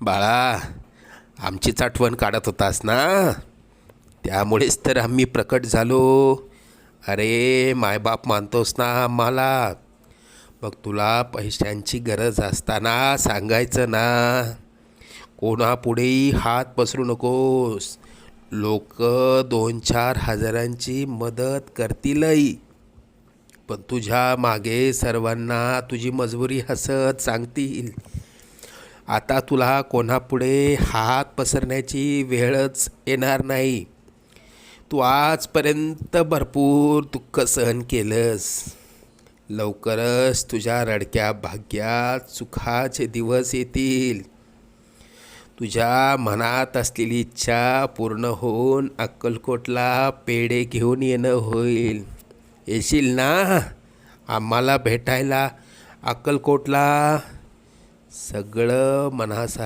बाळा, आमचीच आठवण काढत होतास ना, त्यामुळेच तर आम्ही प्रकट झालो. अरे मायबाप मानतोस ना आम्हाला, मग तुला पैशांची गरज असताना सांगायचं ना. कोणापुढेही हात पसरू नकोस. लोक 2-4 हजारांची मदत करतीलही, पण तुझ्या मागे सर्वांना तुझी मजबुरी हसत सांगतील. आता तुला कोणापुढे हात पसरण्याची वेळच येणार नाही. तू आजपर्यंत भरपूर दुःख सहन केलंस. लवकरच तुझ्या रडक्या भाग्यात सुखाचे दिवस येतील. तुझ्या मनात असलेली इच्छा पूर्ण होऊन अक्कलकोटला पेढे घेऊन येणं होईल. येशील ना आम्हाला भेटायला अक्कलकोटला? सगळं मनासा